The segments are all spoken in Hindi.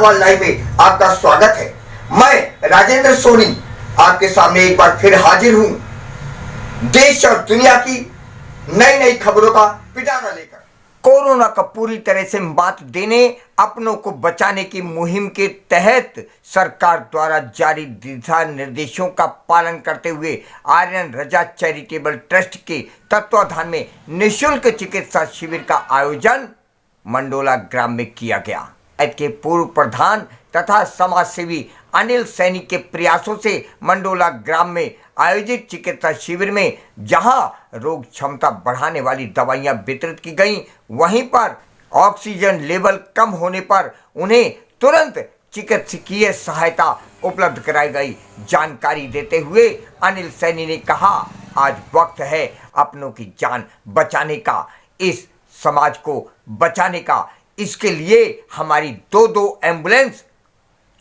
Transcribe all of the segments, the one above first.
सवाल लाइव में आपका स्वागत है। मैं राजेंद्र सोनी आपके सामने एक बार फिर हाजिर हूं देश और दुनिया की नई नई खबरों का पिटारा लेकर। कोरोना का पूरी तरह से मात देने, अपनों को बचाने की मुहिम के तहत सरकार द्वारा जारी दिशा निर्देशों का पालन करते हुए आर्यन रजा चैरिटेबल ट्रस्ट के तत्वाधान में निःशुल्क चिकित्सा शिविर का आयोजन मंडोला ग्राम में किया गया। के पूर्व प्रधान तथा समाज सेवी अनिल सैनी के प्रयासों से मंडोला ग्राम में आयोजित चिकित्सा शिविर में जहां रोग क्षमता बढ़ाने वाली दवाइयां वितरित की गईं, वहीं पर ऑक्सीजन लेवल कम होने पर उन्हें तुरंत चिकित्सकीय सहायता उपलब्ध कराई गई। जानकारी देते हुए अनिल सैनी ने कहा, आज वक्त है अपनों की जान बचाने का, इस समाज को बचाने का। इसके लिए हमारी दो एम्बुलेंस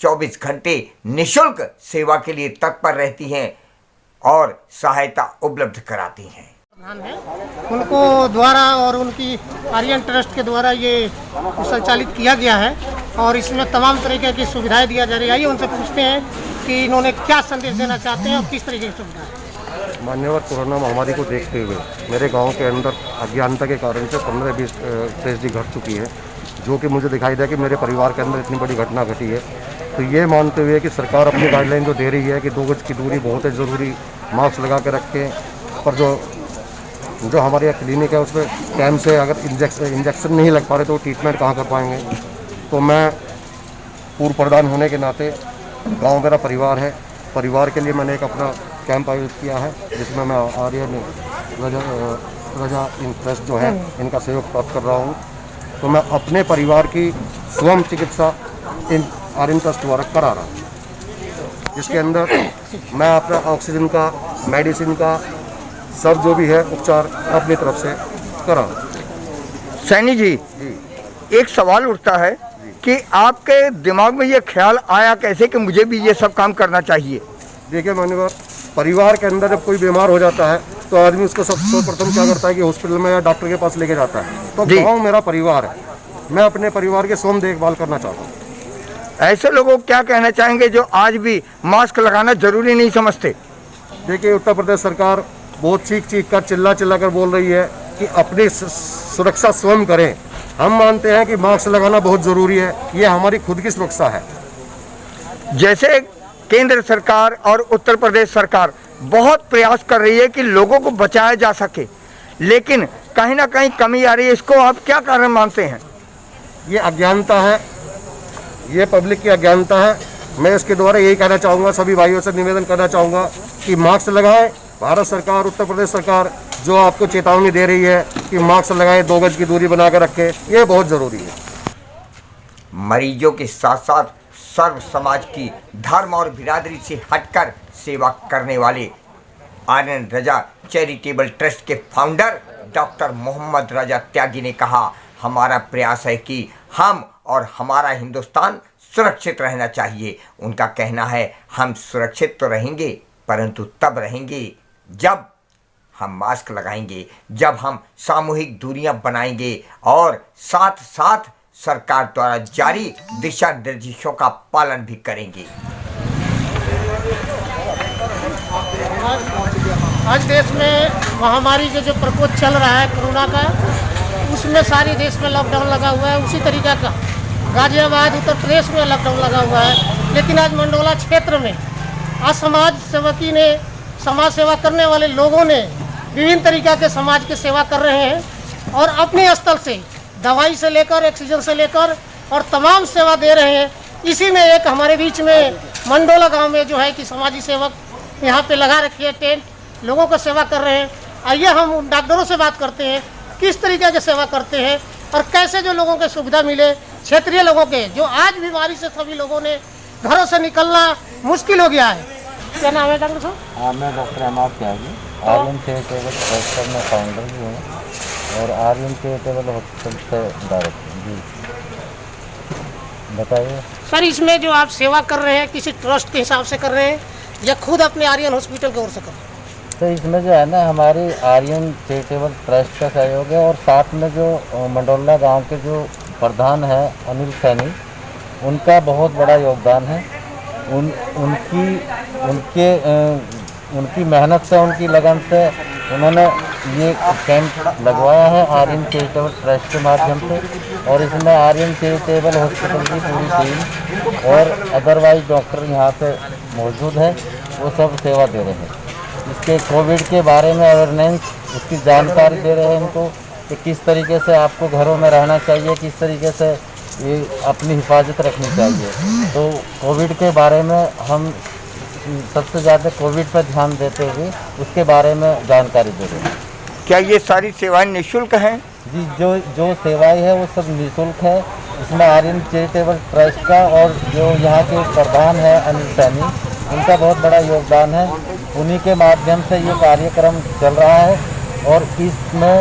24 घंटे निःशुल्क सेवा के लिए तत्पर रहती हैं और सहायता उपलब्ध कराती हैं। उनको द्वारा और उनकी आर्यन ट्रस्ट के द्वारा ये संचालित किया गया है और इसमें तमाम तरीके की सुविधाएं दिया जा रही है। आइए उनसे पूछते हैं कि इन्होंने क्या संदेश देना चाहते हैं और किस तरीके की सुविधा है। मान्यवर कोरोना महामारी को देखते हुए मेरे गांव के अंदर अज्ञानता के कारण से 15-20 ट्रेजेडी घट चुकी है, जो कि मुझे दिखाई दिया कि मेरे परिवार के अंदर इतनी बड़ी घटना घटी है। तो ये मानते हुए कि सरकार अपनी गाइडलाइन जो दे रही है कि 2 गज की दूरी बहुत है ज़रूरी, मास्क लगा के रखें, पर जो हमारे यहाँ क्लिनिक है उसमें टाइम से अगर इंजेक्शन नहीं लग पा रहे तो ट्रीटमेंट कहाँ कर पाएंगे। तो मैं पूर्व प्रधान होने के नाते, गाँव मेरा परिवार है, परिवार के लिए मैंने एक अपना कैंप आयोजित किया है जिसमें मैं आर्यन रजा ट्रस्ट जो है इनका सहयोग प्राप्त कर रहा हूँ। तो मैं अपने परिवार की स्वयं चिकित्सा इन आर्यन ट्रस्ट द्वारा करा रहा हूँ, जिसके अंदर मैं अपना ऑक्सीजन का, मेडिसिन का, सब जो भी है उपचार अपनी तरफ से करा। सैनी जी, एक सवाल उठता है कि आपके दिमाग में ये ख्याल आया कैसे कि मुझे भी ये सब काम करना चाहिए? देखिए मान्यवर, परिवार के अंदर जब कोई बीमार हो जाता है तो आदमी उसको सर्वप्रथम क्या करता है कि हॉस्पिटल में या डॉक्टर के पास लेके जाता है। तो गाँव मेरा परिवार है, मैं अपने परिवार के स्वयं देखभाल करना चाहता हूँ। ऐसे लोगों को क्या कहना चाहेंगे जो आज भी मास्क लगाना जरूरी नहीं समझते? देखिए, उत्तर प्रदेश सरकार बहुत चीख कर चिल्ला कर बोल रही है कि अपनी सुरक्षा स्वयं करें। हम मानते हैं कि मास्क लगाना बहुत ज़रूरी है, ये हमारी खुद की सुरक्षा है। जैसे केंद्र सरकार और उत्तर प्रदेश सरकार बहुत प्रयास कर रही है कि लोगों को बचाया जा सके, लेकिन कहीं ना कहीं कमी आ रही है, इसको आप क्या कारण मानते हैं? ये अज्ञानता है, ये पब्लिक की अज्ञानता है। मैं इसके द्वारा यही कहना चाहूँगा, सभी भाइयों से निवेदन करना चाहूँगा कि मास्क लगाएं। भारत सरकार, उत्तर प्रदेश सरकार जो आपको चेतावनी दे रही है कि मास्क लगाएं, 2 गज की दूरी बना कर रखें, ये बहुत ज़रूरी है। मरीजों के साथ साथ सर्व समाज की धर्म और बिरादरी से हटकर सेवा करने वाले आर्यन रजा चैरिटेबल ट्रस्ट के फाउंडर डॉक्टर मोहम्मद रजा त्यागी ने कहा, हमारा प्रयास है कि हम और हमारा हिंदुस्तान सुरक्षित रहना चाहिए। उनका कहना है, हम सुरक्षित तो रहेंगे परंतु तब रहेंगे जब हम मास्क लगाएंगे, जब हम सामूहिक दूरियां बनाएंगे और साथ साथ सरकार द्वारा जारी दिशा निर्देशों का पालन भी करेंगे। आज देश में महामारी के जो प्रकोप चल रहा है कोरोना का, उसमें सारे देश में लॉकडाउन लगा हुआ है। उसी तरीका का गाजियाबाद उत्तर प्रदेश में लॉकडाउन लगा हुआ है। लेकिन आज मंडोला क्षेत्र में आज समाज सेवकी ने, समाज सेवा करने वाले लोगों ने विभिन्न तरीक़ा के समाज की सेवा कर रहे हैं और अपने स्तर से दवाई से लेकर ऑक्सीजन से लेकर और तमाम सेवा दे रहे हैं। इसी में एक हमारे बीच में मंडोला गांव में जो है कि समाजी सेवक यहाँ पे लगा रखी है टेंट, लोगों को सेवा कर रहे हैं। आइए हम डॉक्टरों से बात करते हैं किस तरीके की सेवा करते हैं और कैसे जो लोगों को सुविधा मिले, क्षेत्रीय लोगों के जो आज बीमारी से सभी लोगों ने घरों से निकलना मुश्किल हो गया है। क्या नाम है डॉक्टर साहब? मैं डॉक्टर अहमद त्यागी, आर्यन चैरिटेबल ट्रस्ट में फाउंडर भी हूँ और आर्यन चैरिटेबल हॉस्पिटल से डायरेक्टर जी। बताइए सर, इसमें जो आप सेवा कर रहे हैं किसी ट्रस्ट के हिसाब से कर रहे हैं या खुद अपने आर्यन हॉस्पिटल की ओर से कर रहे हैं? तो इसमें जो है ना हमारी आर्यन चैरिटेबल ट्रस्ट का सहयोग है और साथ में जो मंडोला गांव के जो प्रधान है अनिल सैनी, उनका बहुत बड़ा योगदान है। उनकी मेहनत से, उनकी लगन से उन्होंने ये कैंप लगवाया है आर्यन चैरिटेबल ट्रस्ट के माध्यम से, और इसमें आर्यन चैरिटेबल हॉस्पिटल की पूरी टीम और अदरवाइज डॉक्टर यहाँ पे मौजूद है, वो सब सेवा दे रहे हैं। इसके कोविड के बारे में अवेयरनेस, उसकी जानकारी दे रहे हैं इनको कि किस तरीके से आपको घरों में रहना चाहिए, किस तरीके से ये अपनी हिफाजत रखनी चाहिए। तो कोविड के बारे में हम सबसे ज़्यादा कोविड पर ध्यान देते हुए उसके बारे में जानकारी दे रहे हैं। क्या ये सारी सेवाएं निःशुल्क हैं? जी, जो सेवाएं है वो सब निःशुल्क है। इसमें आर्यन चैरिटेबल ट्रस्ट का और जो यहाँ के प्रधान है अनिल सैनी, उनका बहुत बड़ा योगदान है। उन्हीं के माध्यम से ये कार्यक्रम चल रहा है। और इसमें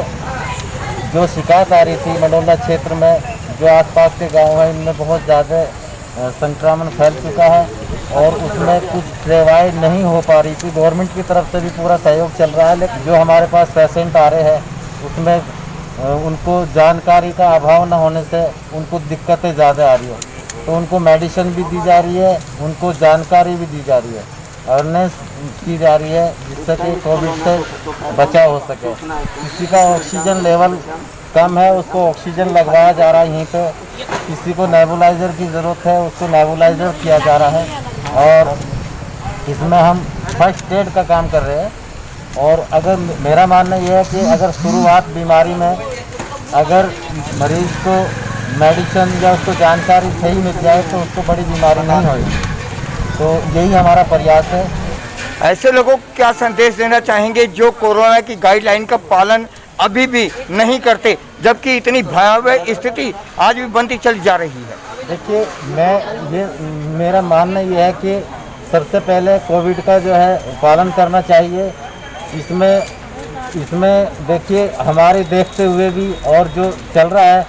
जो शिकायत आ रही थी मंडोला क्षेत्र में, जो आसपास के गांव हैं, इनमें बहुत ज़्यादा संक्रमण फैल चुका है और उसमें कुछ सेवाएं नहीं हो पा रही थी। गवर्नमेंट की तरफ से भी पूरा सहयोग चल रहा है, लेकिन जो हमारे पास पेशेंट आ रहे हैं उसमें उनको जानकारी का अभाव न होने से उनको दिक्कतें ज़्यादा आ रही है। तो उनको मेडिसिन भी दी जा रही है, उनको जानकारी भी दी जा रही है, अवेयरनेस की जा रही है, जिससे कि कोविड से बचाव हो सके। किसी का ऑक्सीजन लेवल कम है, उसको ऑक्सीजन लगवाया जा रहा है यहीं पे। किसी को नेबुलाइज़र की ज़रूरत है, उसको नेबुलाइज़र किया जा रहा है। और इसमें हम फर्स्ट एड का काम कर रहे हैं। और अगर मेरा मानना यह है कि अगर शुरुआत बीमारी में अगर मरीज़ को मेडिसिन या उसको जानकारी सही मिल जाए तो उसको बड़ी बीमारी नहीं होगी। तो यही हमारा प्रयास है। ऐसे लोगों को क्या संदेश देना चाहेंगे जो कोरोना की गाइडलाइन का पालन अभी भी नहीं करते, जबकि इतनी भयावह स्थिति आज भी बनती चली जा रही है? देखिए, मेरा मानना यह है कि सबसे पहले कोविड का जो है पालन करना चाहिए। इसमें देखिए, हमारे देखते हुए भी और जो चल रहा है,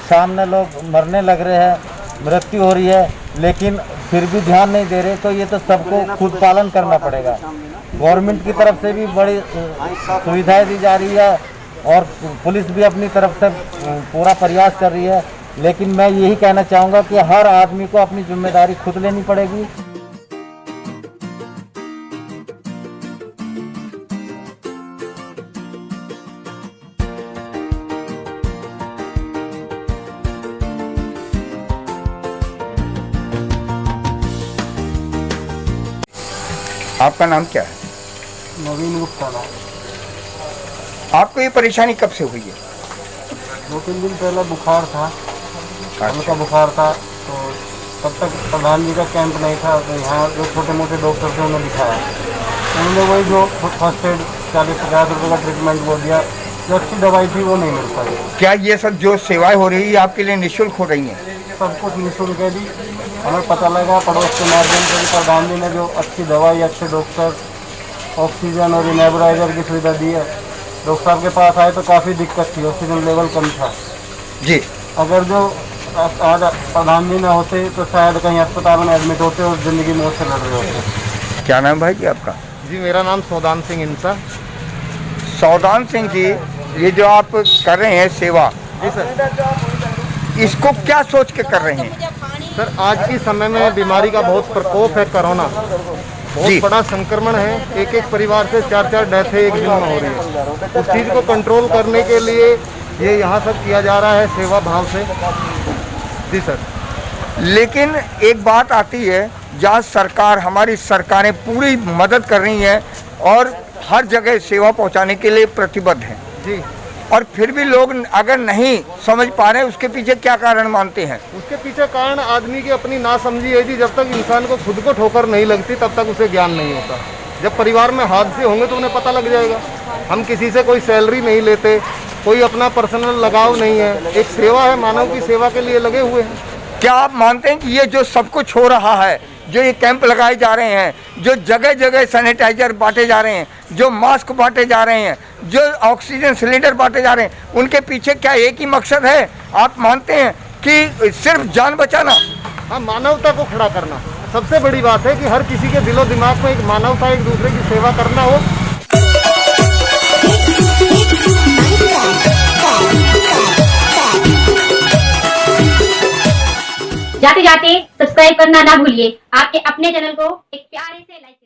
सामने लोग मरने लग रहे हैं, मृत्यु हो रही है, लेकिन फिर भी ध्यान नहीं दे रहे। तो ये तो सबको खुद पालन करना पड़ेगा। गवर्नमेंट की तरफ से भी बड़ी सुविधाएं दी जा रही है और पुलिस भी अपनी तरफ से पूरा प्रयास कर रही है। लेकिन मैं यही कहना चाहूँगा कि हर आदमी को अपनी जिम्मेदारी खुद लेनी पड़ेगी। आपका नाम क्या है? नवीन गुप्ता नाम। आपको ये परेशानी कब से हुई है? 2-3 दिन पहले बुखार था, हल्का बुखार था। तो तब तक प्रधान जी का कैंप नहीं था, तो यहाँ जो छोटे मोटे डॉक्टर थे उन्हें दिखाया। उन्होंने वही जो फर्स्ट एड 40-50 रुपये का ट्रीटमेंट वो दिया। जो अच्छी दवाई थी वो नहीं मिल पाई। क्या ये सब जो सेवाएं हो रही है आपके लिए निःशुल्क हो रही हैं? सब कुछ निःशुल्क है जी। हमें पता लगा पड़ोस के माध्यम से भी प्रधान जी ने जो अच्छी दवाई, अच्छे डॉक्टर, ऑक्सीजन और नेबुलाइजर की सुविधा दी है। डॉक्टर साहब के पास आए तो काफ़ी दिक्कत थी, ऑक्सीजन लेवल कम था जी। अगर जो आज प्रधान जी न होते तो शायद कहीं अस्पताल में एडमिट होते और ज़िंदगी मौत से लड़ रहे होते। क्या नाम भाई जी आपका? जी, मेरा नाम सौदान सिंह इंसा। सौदान सिंह जी, ये जो आप कर रहे हैं सेवा, जी सर, इसको क्या सोच के कर रहे हैं? सर आज के समय में बीमारी का बहुत प्रकोप है, कोरोना जी। बहुत बड़ा संक्रमण है। एक परिवार से 4 डेथ एक दिन में हो रही है। उस चीज़ को कंट्रोल करने के लिए ये यहाँ सब किया जा रहा है सेवा भाव से। जी सर। लेकिन एक बात आती है, जहाँ सरकार, हमारी सरकारें पूरी मदद कर रही हैं और हर जगह सेवा पहुँचाने के लिए प्रतिबद्ध हैं जी, और फिर भी लोग अगर नहीं समझ पा रहे, उसके पीछे क्या कारण मानते हैं? उसके पीछे कारण आदमी की अपनी नासमझी है जी। जब तक इंसान को खुद को ठोकर नहीं लगती तब तक उसे ज्ञान नहीं होता। जब परिवार में हादसे होंगे तो उन्हें पता लग जाएगा। हम किसी से कोई सैलरी नहीं लेते, कोई अपना पर्सनल लगाव नहीं है, एक सेवा है, मानव की सेवा के लिए लगे हुए हैं। क्या आप मानते हैं कि ये जो सब कुछ हो रहा है, जो ये कैंप लगाए जा रहे हैं, जो जगह जगह सैनिटाइजर बांटे जा रहे हैं, जो मास्क बांटे जा रहे हैं, जो ऑक्सीजन सिलेंडर बांटे जा रहे हैं, उनके पीछे क्या एक ही मकसद है? आप मानते हैं कि सिर्फ जान बचाना? हाँ, मानवता को खड़ा करना सबसे बड़ी बात है कि हर किसी के दिलो दिमाग में एक मानवता, एक दूसरे की सेवा करना हो। जाते जाते सब्सक्राइब करना ना भूलिए। आपके अपने चैनल को एक प्यारे से लाइक